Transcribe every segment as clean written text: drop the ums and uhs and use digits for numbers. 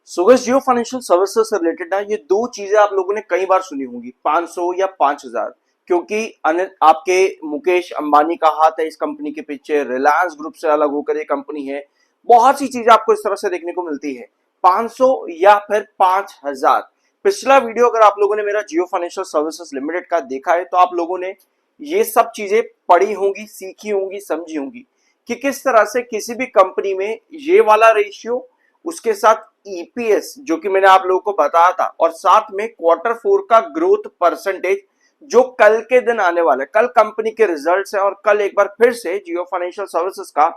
So guys जियो financial services से related ना ये दो चीजें आप लोगों ने कई बार सुनी होंगी, 500 या 5000। क्योंकि आपके मुकेश अंबानी का हाथ है इस कंपनी के पीछे, रिलायंस ग्रुप से अलग होकर ये कंपनी है। बहुत सी चीजें आपको इस तरह से देखने को मिलती है। 500 या फिर 5000। पिछला वीडियो अगर आप लोगों ने मेरा जियो फाइनेंशियल सर्विसेज लिमिटेड का देखा है तो आप लोगों ने ये सब चीजें पढ़ी होंगी, सीखी होंगी, समझी होंगी कि किस तरह से किसी भी कंपनी में ये वाला रेशियो, उसके साथ ईपीएस जो कि मैंने आप लोगों को बताया था, और साथ में क्वार्टर 4 का ग्रोथ परसेंटेज जो कल के दिन आने वाला है। कल कंपनी के रिजल्ट्स हैं और कल एक बार फिर से जियो फाइनेंशियल सर्विसेज का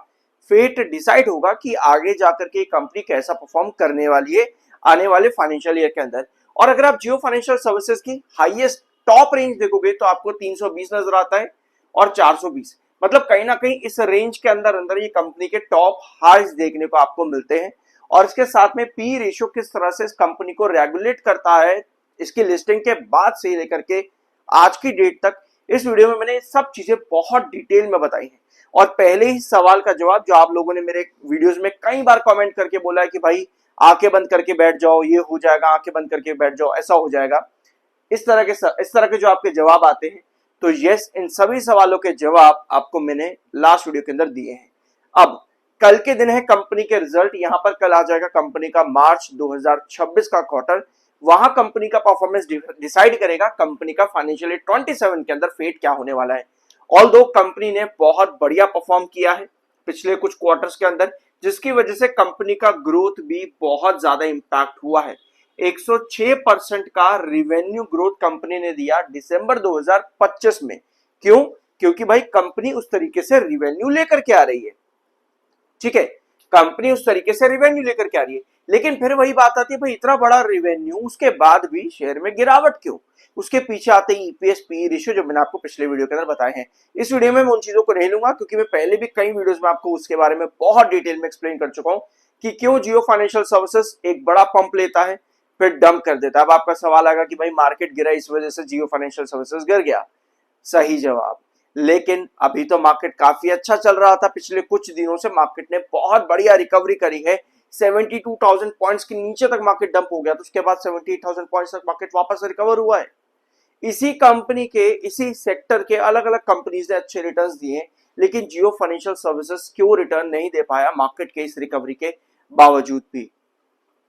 फेट डिसाइड होगा कि आगे जाकर के कंपनी कैसा परफॉर्म करने वाली है आने वाले फाइनेंशियल ईयर के अंदर। और अगर आप जियो फाइनेंशियल सर्विसेज की हाईएस्ट टॉप रेंज देखोगे तो आपको 320 नजर आता है और 420, मतलब कहीं ना कहीं इस रेंज के अंदर अंदर ये कंपनी के टॉप हाइज देखने को आपको मिलते हैं। और इसके साथ में पी रेशियो किस तरह से इस कंपनी को रेगुलेट करता है इसकी लिस्टिंग के बाद से लेकर के आज की डेट तक, इस वीडियो में मैंने सब चीजें बहुत डिटेल में बताई हैं। और पहले ही सवाल का जवाब जो आप लोगों ने मेरे वीडियोस में कई बार कमेंट करके बोला है कि भाई आंखें बंद करके बैठ जाओ, ये हो जाएगा, आंखें बंद करके बैठ जाओ, ऐसा हो जाएगा, इस तरह के जो आपके जवाब आते हैं, तो यस, इन सभी सवालों के जवाब आपको मैंने लास्ट वीडियो के अंदर दिए हैं। अब कल के दिन है कंपनी के रिजल्ट, यहां पर कल आ जाएगा कंपनी का मार्च 2026 का क्वार्टर। वहां कंपनी का परफॉर्मेंस डिसाइड करेगा कंपनी का फाइनेंशियल ईयर 27 के अंदर फेट क्या होने वाला है। ऑल्दो कंपनी ने बहुत बढ़िया परफॉर्म किया है पिछले कुछ क्वार्टर्स के अंदर, जिसकी वजह से कंपनी का ग्रोथ भी बहुत ज्यादा इंपैक्ट हुआ है। 106% का रिवेन्यू ग्रोथ कंपनी ने दिया दिसंबर 2025 में। क्यों? क्योंकि भाई कंपनी उस तरीके से रिवेन्यू लेकर के आ रही है। ठीक है, कंपनी उस तरीके से रिवेन्यू लेकर के आ रही है, लेकिन फिर वही बात आती है भाई इतना बड़ा रिवेन्यू उसके बाद भी शेयर में गिरावट क्यों? उसके पीछे आते ही ईपीएस पी रेशियो जो मैंने आपको पिछले वीडियो के अंदर बताए हैं। इस वीडियो में मैं उन चीजों को नहीं लूंगा क्योंकि मैं पहले भी कई वीडियोस में आपको उसके बारे में बहुत डिटेल में एक्सप्लेन कर चुका हूं कि क्यों जियो फाइनेंशियल सर्विसेज एक बड़ा पंप लेता है फिर डंप कर देता है। अब आपका सवाल आएगा कि भाई मार्केट गिरा इस वजह से जियो फाइनेंशियल सर्विसेज गिर गया। सही जवाब। लेकिन अभी तो मार्केट काफी अच्छा चल रहा था, पिछले कुछ दिनों से मार्केट ने बहुत बढ़िया रिकवरी करी है। 72,000 पॉइंट्स के नीचे तक मार्केट डंप हो गया, तो उसके बाद 78,000 पॉइंट्स तक मार्केट वापस रिकवर हुआ है। इसी कंपनी के, इसी सेक्टर के अलग अलग कंपनीज ने अच्छे रिटर्न्स दिए, लेकिन जियो फाइनेंशियल सर्विसेज क्यों रिटर्न नहीं दे पाया मार्केट के इस रिकवरी के बावजूद भी?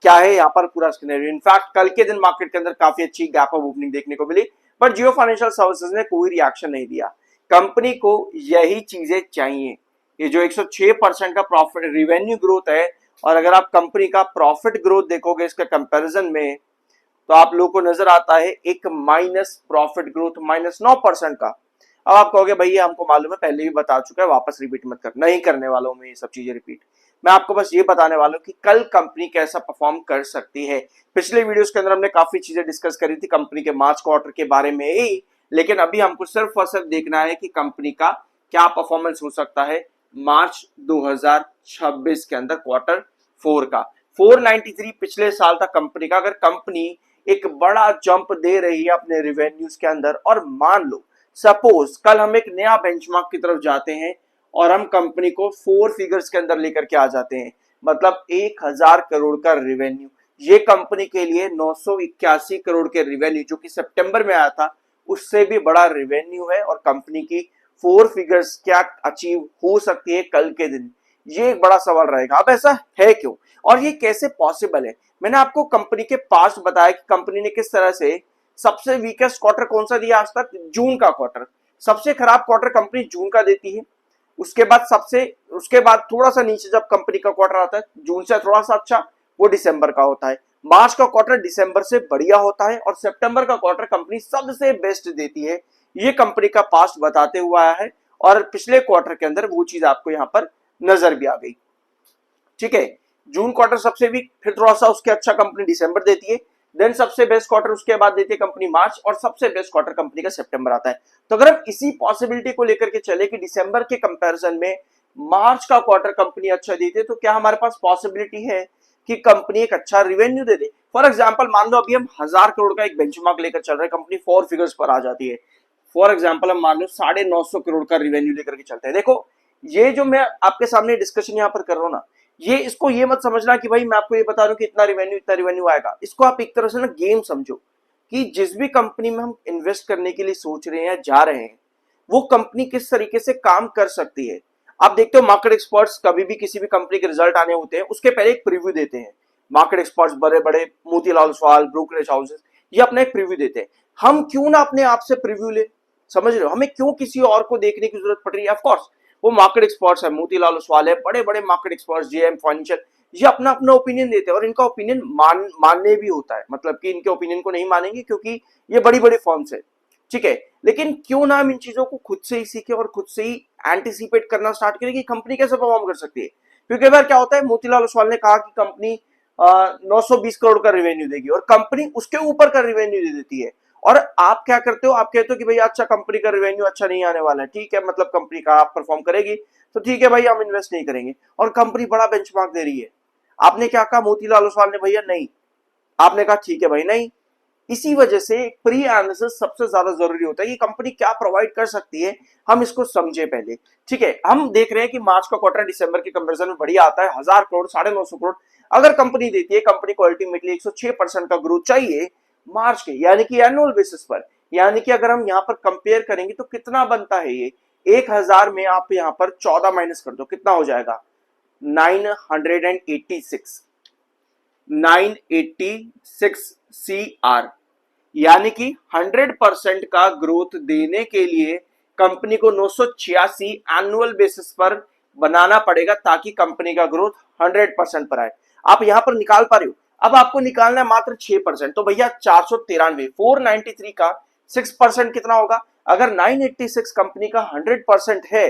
क्या है यहाँ पर पूरा स्केनेरियो? इनफैक्ट कल के दिन मार्केट के अंदर काफी अच्छी गैप ऑफ ओपनिंग देखने को मिली, पर जियो फाइनेंशियल सर्विसेज ने कोई रिएक्शन नहीं दिया। कंपनी को यही चीजें चाहिए। ये जो 106% का प्रॉफिट रिवेन्यू ग्रोथ है, और अगर आप कंपनी का प्रॉफिट ग्रोथ देखोगे इसके कंपैरिजन में, तो आप लोगों को नजर आता है एक माइनस प्रॉफिट ग्रोथ, -9% का। अब आप कहोगे भैया हमको मालूम है, पहले भी बता चुका है, वापस रिपीट मत कर। नहीं करने वाला हूं मैं ये सब चीजें रिपीट। मैं आपको बस ये बताने वाला हूं कि कल कंपनी कैसा परफॉर्म कर सकती है। पिछले वीडियोस के अंदर हमने काफी चीजें डिस्कस करी थी कंपनी के मार्च क्वार्टर के बारे में ही, लेकिन अभी हमको सिर्फ और सिर्फ देखना है कि कंपनी का क्या परफॉर्मेंस हो सकता है मार्च 2026 के अंदर क्वार्टर 4 का। 493 पिछले साल था कंपनी का। अगर कंपनी एक बड़ा जंप दे रही है अपने रिवेन्यूज के अंदर, और मान लो सपोज कल हम एक नया बेंचमार्क की तरफ जाते हैं और हम कंपनी को 4 फिगर्स के अंदर लेकर के आ जाते हैं, मतलब 1000 करोड़ का रिवेन्यू। ये कंपनी के लिए 981 करोड़ के रिवेन्यू जो कि सितंबर में आया था, उससे भी बड़ा रिवेन्यू है, और कंपनी की 4 फिगर्स क्या अचीव हो सकती है कल के दिन, ये एक बड़ा सवाल रहेगा। अब ऐसा है क्यों और ये कैसे पॉसिबल है? मैंने आपको कंपनी के पास्ट बताया कि कंपनी ने किस तरह से सबसे वीकेस्ट क्वार्टर कौन सा दिया आज तक, जून का क्वार्टर। सबसे खराब क्वार्टर कंपनी जून का देती है। उसके बाद थोड़ा सा नीचे जब कंपनी का क्वार्टर आता है, जून से थोड़ा सा अच्छा, वो दिसंबर का होता है। मार्च का क्वार्टर दिसंबर से बढ़िया होता है, और सितंबर का क्वार्टर कंपनी सबसे बेस्ट देती है। ये कंपनी का पास्ट बताते हुआ आया है, और पिछले क्वार्टर के अंदर वो चीज आपको यहाँ पर नजर भी आ गई। ठीक है, जून क्वार्टर सबसे वीक, फिर थोड़ा सा उसके अच्छा कंपनी दिसंबर देती है, देन सबसे बेस्ट क्वार्टर उसके बाद देती है कंपनी मार्च, और सबसे बेस्ट क्वार्टर कंपनी का सितंबर आता है। तो अगर हम इसी पॉसिबिलिटी को लेकर के चले कि दिसंबर के कंपैरिजन में मार्च का क्वार्टर कंपनी अच्छा देती है, तो क्या हमारे पास पॉसिबिलिटी है कि कंपनी एक अच्छा revenue they they? For example मान लो अभी हम 1000 करोड़ का एक बेंचमार्क लेकर चल रहे हैं, कंपनी 4 फिगर्स पर आ जाती है। फॉर एग्जाम्पल हम मान लो 950 करोड़ का रिवेन्यू लेकर के चलते हैं। देखो, ये जो मैं आपके सामने डिस्कशन यहाँ पर कर रहा हूँ ना, ये इसको ये मत समझना कि भाई मैं आपको ये बता रहा हूं कि इतना रिवेन्यू आएगा। इसको आप एक तरह से ना गेम समझो कि जिस भी कंपनी में हम इन्वेस्ट करने के लिए सोच रहे हैं, जा रहे हैं, वो कंपनी किस तरीके से काम कर सकती है। आप देखते हो मार्केट एक्सपर्ट्स कभी भी किसी भी कंपनी के रिजल्ट आने होते हैं उसके पहले एक प्रीव्यू देते हैं। मार्केट एक्सपर्ट्स बड़े बड़े मोतीलाल ओसवाल, ब्रोकरेज हाउसेस, ये अपना एक प्रीव्यू देते हैं। हम क्यों ना अपने आप से प्रीव्यू ले, समझ रहे हो, हमें क्यों किसी और को देखने की जरूरत पड़ रही है। ऑफ कोर्स वो मार्केट एक्सपर्ट्स है, मोतीलाल ओसवाल है, बड़े बड़े मार्केट एक्सपर्ट्स, जेएम फाइनेंशियल, ये अपना अपना ओपिनियन देते हैं और इनका ओपिनियन मानने भी होता है, मतलब कि इनके ओपिनियन को नहीं मानेंगे क्योंकि ये बड़ी बड़ी फर्म्स है, ठीक है। लेकिन क्यों ना हम इन चीजों को खुद से ही सीखे और खुद से ही एंटिसिपेट करना स्टार्ट करें कि कंपनी कैसे परफॉर्म कर सकती है। क्योंकि बार क्या होता है, मोतीलाल ओसवाल ने कहा कि कंपनी 920 करोड़ का रेवेन्यू देगी और कंपनी उसके ऊपर का रेवेन्यू दे देती है। और आप क्या करते हो, आप कहते हो कि भाई अच्छा कंपनी का रेवेन्यू अच्छा नहीं आने वाला है, ठीक है, मतलब कंपनी का आप परफॉर्म करेगी तो ठीक है भाई हम इन्वेस्ट नहीं करेंगे, और कंपनी बड़ा बेंचमार्क दे रही है। आपने क्या कहा, मोतीलाल ओसवाल ने भैया नहीं, आपने कहा ठीक है भाई नहीं। इसी वजह से प्री एनालिसिस सबसे ज्यादा जरूरी होता है कि कंपनी क्या प्रोवाइड कर सकती है, हम इसको समझे पहले, ठीक है। हम देख रहे हैं कि मार्च का क्वार्टर दिसंबर के कंपैरिजन में बढ़िया आता है, 1000 करोड़, 950 करोड़ अगर कंपनी देती है, कंपनी को अल्टीमेटली 106% का ग्रोथ चाहिए मार्च के, यानी कि एनुअल बेसिस पर। यानी कि अगर हम यहाँ पर कंपेयर करेंगे तो कितना बनता है ये, 1000 में आप यहाँ पर 14 माइनस कर दो, कितना हो जाएगा 986, 986 CR। यानी कि 100% का ग्रोथ देने के लिए कंपनी को 986 एनुअल बेसिस पर बनाना पड़ेगा ताकि कंपनी का ग्रोथ 100% पर आए। आप यहां पर निकाल पा रहे हो। अब आपको निकालना है मात्र 6%, तो भैया 493, 493 का 6% कितना होगा। अगर 986 कंपनी का 100% है,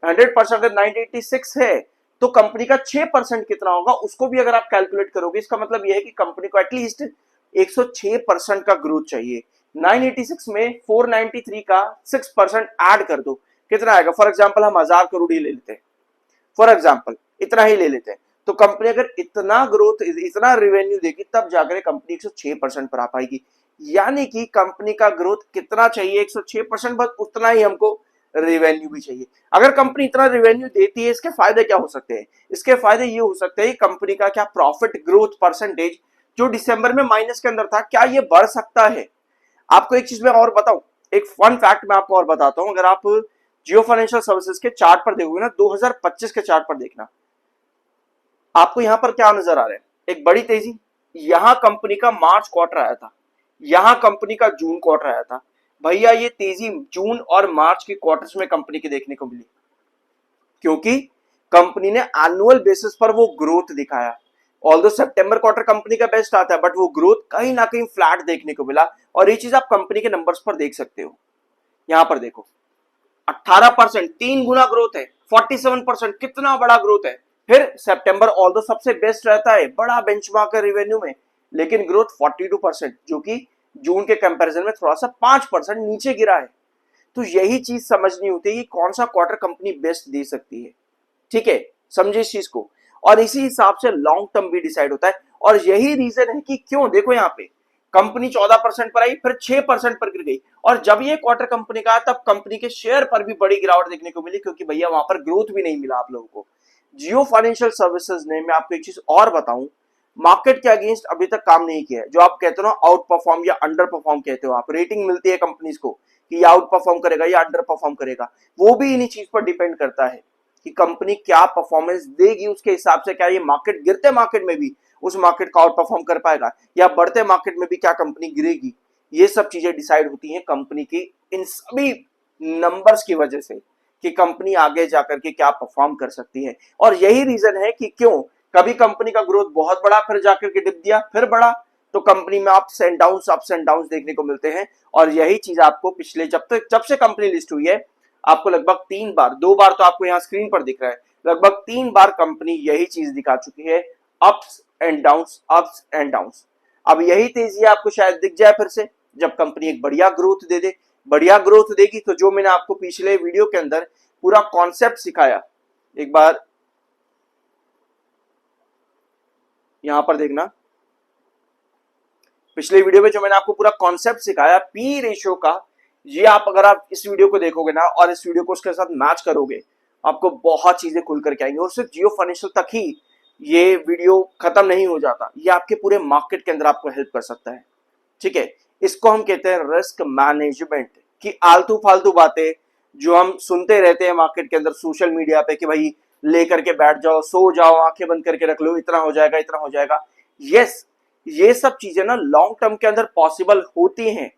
100% अगर 986 है तो कंपनी का 6% कितना होगा, उसको भी अगर आप कैलकुलेट करोगे, इसका मतलब यह है कि कंपनी को एटलीस्ट 106% का ग्रोथ चाहिए। 986 में 493 का 6% ऐड कर दो, कितना आएगा। फॉर एग्जांपल हम 1000 करोड़ ही ले लेते हैं, फॉर एग्जांपल इतना ही ले लेते हैं, तो कंपनी अगर इतना ग्रोथ, इतना रेवेन्यू देगी तब जाकर कंपनी 106% पर आ पाएगी। यानी कि कंपनी का ग्रोथ कितना चाहिए, 106%, बस उतना ही हमको रेवेन्यू भी चाहिए। अगर कंपनी इतना रेवेन्यू देती है, इसके फायदे क्या हो सकते हैं, इसके फायदे ये हो सकते हैं कंपनी का क्या प्रॉफिट ग्रोथ परसेंटेज जो दिसंबर में माइनस के अंदर था, क्या ये बढ़ सकता है। आपको एक चीज मैं और बताऊं, एक फन फैक्ट मैं आपको और बताता हूं। अगर आप जियो फाइनेंशियल सर्विसेज के चार्ट पर देखोगे ना, 2025 के चार्ट पर देखना, आपको यहां पर क्या नजर आ रहा है, एक बड़ी तेजी। यहां कंपनी का मार्च क्वार्टर आया था, यहां कंपनी का जून क्वार्टर आया था। भैया ये तेजी जून और मार्च के क्वार्टर्स में कंपनी की देखने को मिली, क्योंकि कंपनी ने एनुअल बेसिस पर वो ग्रोथ दिखाया। ऑल्दो सितंबर क्वार्टर कंपनी का बेस्ट आता है, बट वो ग्रोथ कहीं ना कहीं फ्लैट देखने को मिला, और ये चीज आप कंपनी के नंबर्स पर देख सकते हो। यहां पर देखो 18%, 3 गुना ग्रोथ है, 47%, कितना बड़ा ग्रोथ है। फिर सितंबर ऑल्दो सबसे बेस्ट रहता है, बड़ा बेंचमार्क है रेवेन्यू में, लेकिन ग्रोथ 42%, जो कि जून के कंपैरिजन में थोड़ा सा 5% नीचे गिरा है। तो यही चीज समझनी होती है कि कौन सा क्वार्टर कंपनी बेस्ट दे सकती है, ठीक है, समझे इस चीज को। और इसी हिसाब से लॉन्ग टर्म भी डिसाइड होता है, और यही रीजन है कि क्यों, देखो यहाँ पे कंपनी 14% पर आई, फिर 6% पर गिर गई, और जब ये क्वार्टर कंपनी का आया तब कंपनी के शेयर पर भी बड़ी गिरावट देखने को मिली, क्योंकि भैया वहां पर ग्रोथ भी नहीं मिला आप लोगों को। जियो फाइनेंशियल सर्विसेज ने, मैं आपको एक चीज और बताऊं, मार्केट के अगेंस्ट अभी तक काम नहीं किया है। जो आप कहते हो ना आउट परफॉर्म या अंडर परफॉर्म कहते हो, आप रेटिंग मिलती है कंपनीज को कि आउट परफॉर्म करेगा या अंडर परफॉर्म करेगा, वो भी इन्हीं चीज पर डिपेंड करता है कि कंपनी क्या परफॉर्मेंस देगी, उसके हिसाब से क्या ये मार्केट, गिरते मार्केट में भी उस मार्केट का आउट परफॉर्म कर पाएगा, या बढ़ते मार्केट में भी क्या कंपनी गिरेगी। ये सब चीजें डिसाइड होती हैं कंपनी की इन सभी नंबर्स की वजह से, कि कंपनी आगे जाकर के क्या परफॉर्म कर सकती है। और यही रीजन है कि क्यों कभी कंपनी का ग्रोथ बहुत बड़ा, फिर जाकर के डिप दिया, फिर बड़ा, तो कंपनी में अप्स एंड डाउन्स देखने को मिलते हैं। और यही चीज आपको पिछले जब से कंपनी लिस्ट हुई है, आपको लगभग 3 बार, 2 बार तो आपको यहाँ स्क्रीन पर दिख रहा है, लगभग 3 बार कंपनी यही चीज दिखा चुकी है, ups and downs, ups and downs. अब यही तेजी आपको शायद दिख जाए फिर से, जब कंपनी एक बढ़िया ग्रोथ दे दे। बढ़िया ग्रोथ देगी तो जो मैंने आपको पिछले वीडियो के अंदर पूरा कॉन्सेप्ट सिखाया, एक बार यहां पर देखना, पिछले वीडियो में जो मैंने आपको पूरा कॉन्सेप्ट सिखाया पी रेशियो का, ये आप अगर आप इस वीडियो को देखोगे ना और इस वीडियो को उसके साथ मैच करोगे, आपको बहुत चीजें खुल करके आएंगी। और सिर्फ जियो फाइनेंशियल तक ही ये वीडियो खत्म नहीं हो जाता, ये आपके पूरे मार्केट के अंदर आपको हेल्प कर सकता है। ठीक है, इसको हम कहते हैं रिस्क मैनेजमेंट। कि आलतू फालतू बातें जो हम सुनते रहते हैं मार्केट के अंदर, सोशल मीडिया पे, कि भाई लेकर के बैठ जाओ, सो जाओ, आंखें बंद करके रख लो, इतना हो जाएगा, इतना हो जाएगा। यस, ये सब चीजें ना लॉन्ग टर्म के अंदर पॉसिबल होती हैं,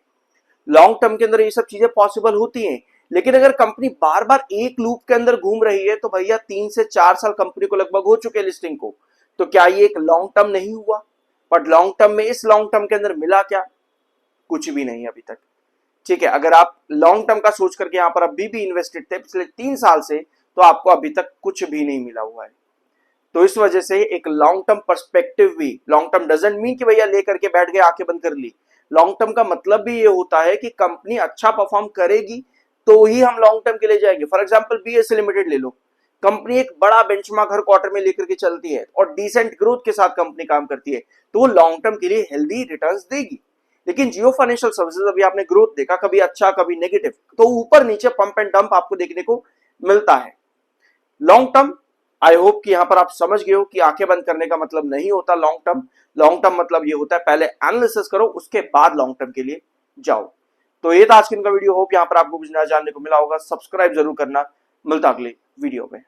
लॉन्ग टर्म के अंदर ये सब चीजें पॉसिबल होती हैं। लेकिन अगर कंपनी बार बार एक लूप के अंदर घूम रही है, तो भैया 3 से 4 साल कंपनी को लगभग हो चुके हैं लिस्टिंग को, तो क्या ये एक लॉन्ग टर्म नहीं हुआ? बट लॉन्ग टर्म में, इस लॉन्ग टर्म के अंदर मिला क्या? कुछ भी नहीं अभी तक। ठीक है, अगर आप लॉन्ग टर्म का सोच करके यहां पर अभी भी इन्वेस्टेड थे पिछले 3 साल से, तो आपको अभी तक कुछ भी नहीं मिला हुआ है। तो इस वजह से एक लॉन्ग टर्म पर्सपेक्टिव भी, लॉन्ग टर्म डजंट मीन कि भैया लेकर के बैठ गए, आंखें बंद कर ली। लॉन्ग टर्म का मतलब भी ये होता है कि कंपनी अच्छा परफॉर्म करेगी तो ही हम लॉन्ग टर्म के लिए जाएंगे। फॉर एग्जांपल बीएसई लिमिटेड ले लो, कंपनी एक बड़ा बेंचमार्क हर क्वार्टर में लेकर के चलती है और डिसेंट ग्रोथ के साथ कंपनी काम करती है, तो वो लॉन्ग टर्म के लिए हेल्दी रिटर्न्स देगी। लेकिन जियो फाइनेंशियल सर्विसेज, अभी आपने ग्रोथ देखा, कभी अच्छा कभी नेगेटिव, तो ऊपर नीचे पंप एंड डंप आपको देखने को मिलता है। लॉन्ग टर्म, आई होप कि यहां पर आप समझ गए हो कि आंखें बंद करने का मतलब नहीं होता लॉन्ग टर्म। लॉन्ग टर्म मतलब ये होता है पहले एनालिसिस करो, उसके बाद लॉन्ग टर्म के लिए जाओ। तो ये था आज का इनका वीडियो। होप यहां पर आपको कुछ नया जानने को मिला होगा। सब्सक्राइब जरूर करना। मिलता अगले वीडियो में।